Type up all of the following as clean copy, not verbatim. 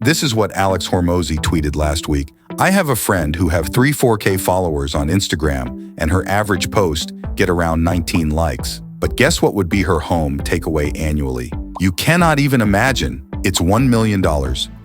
This is what Alex Hormozy tweeted last week. I have a friend who have 3 4K followers on Instagram, and her average post get around 19 likes. But guess what would be her home takeaway annually? You cannot even imagine. It's $1 million.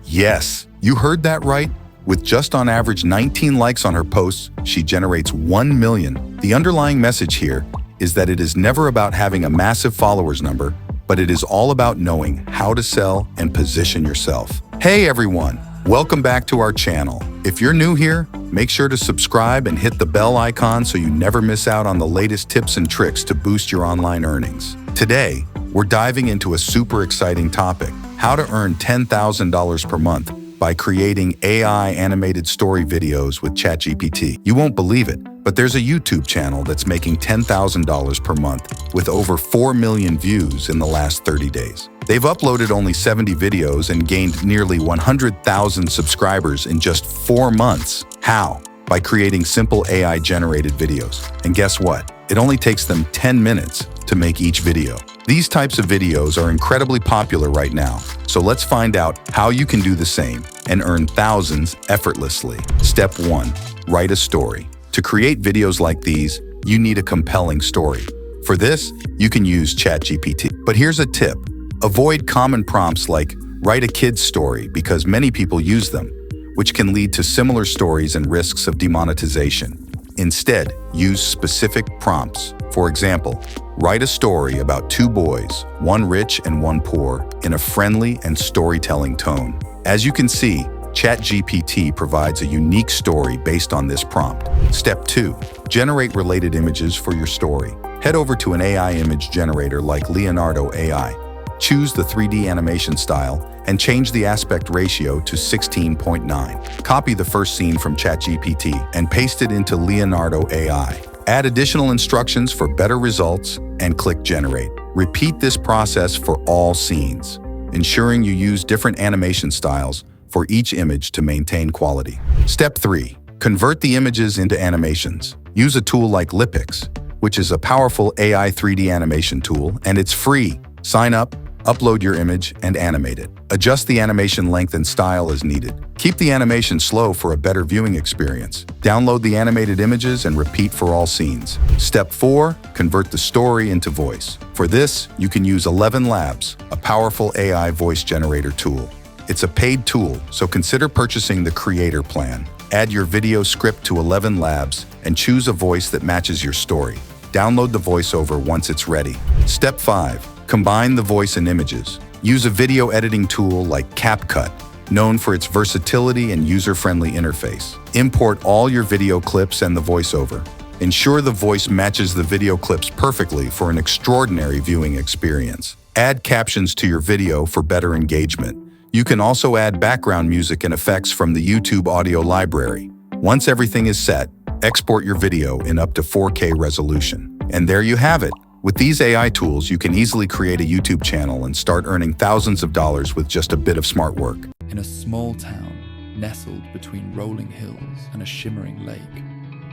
Yes, you heard that right. With just on average 19 likes on her posts, she generates $1 million. The underlying message here is that it is never about having a massive followers number, but it is all about knowing how to sell and position yourself. Hey everyone, welcome back to our channel. If you're new here, make sure to subscribe and hit the bell icon so you never miss out on the latest tips and tricks to boost your online earnings. Today, we're diving into a super exciting topic: how to earn $10,000 per month by creating AI animated story videos with ChatGPT. You won't believe it, but there's a YouTube channel that's making $10,000 per month with over 4 million views in the last 30 days. They've uploaded only 70 videos and gained nearly 100,000 subscribers in just 4 months. How? By creating simple AI-generated videos. And guess what? It only takes them 10 minutes to make each video. These types of videos are incredibly popular right now, so let's find out how you can do the same and earn thousands effortlessly. Step 1. Write a story. To create videos like these, you need a compelling story. For this, you can use ChatGPT. But here's a tip. Avoid common prompts like write a kid's story because many people use them, which can lead to similar stories and risks of demonetization. Instead, use specific prompts. For example, write a story about 2 boys, one rich and one poor, in a friendly and storytelling tone. As you can see, ChatGPT provides a unique story based on this prompt. Step 2. Generate related images for your story. Head over to an AI image generator like Leonardo AI. Choose the 3D animation style and change the aspect ratio to 16:9. Copy the first scene from ChatGPT and paste it into Leonardo AI. Add additional instructions for better results and click Generate. Repeat this process for all scenes, ensuring you use different animation styles for each image to maintain quality. Step 3. Convert the images into animations. Use a tool like Lipix, which is a powerful AI 3D animation tool, and it's free. Sign up, upload your image, and animate it. Adjust the animation length and style as needed. Keep the animation slow for a better viewing experience. Download the animated images and repeat for all scenes. Step 4. Convert the story into voice. For this, you can use 11 Labs, a powerful AI voice generator tool. It's a paid tool, so consider purchasing the creator plan. Add your video script to 11 Labs and choose a voice that matches your story. Download the voiceover once it's ready. Step 5. Combine the voice and images. Use a video editing tool like CapCut, known for its versatility and user-friendly interface. Import all your video clips and the voiceover. Ensure the voice matches the video clips perfectly for an extraordinary viewing experience. Add captions to your video for better engagement. You can also add background music and effects from the YouTube audio library. Once everything is set, export your video in up to 4K resolution. And there you have it. With these AI tools, you can easily create a YouTube channel and start earning thousands of dollars with just a bit of smart work. In a small town, nestled between rolling hills and a shimmering lake,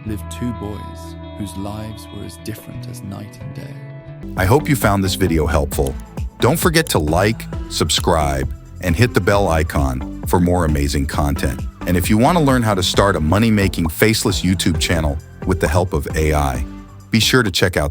lived 2 boys whose lives were as different as night and day. I hope you found this video helpful. Don't forget to like, subscribe, and hit the bell icon for more amazing content. And if you want to learn how to start a money-making faceless YouTube channel with the help of AI, be sure to check out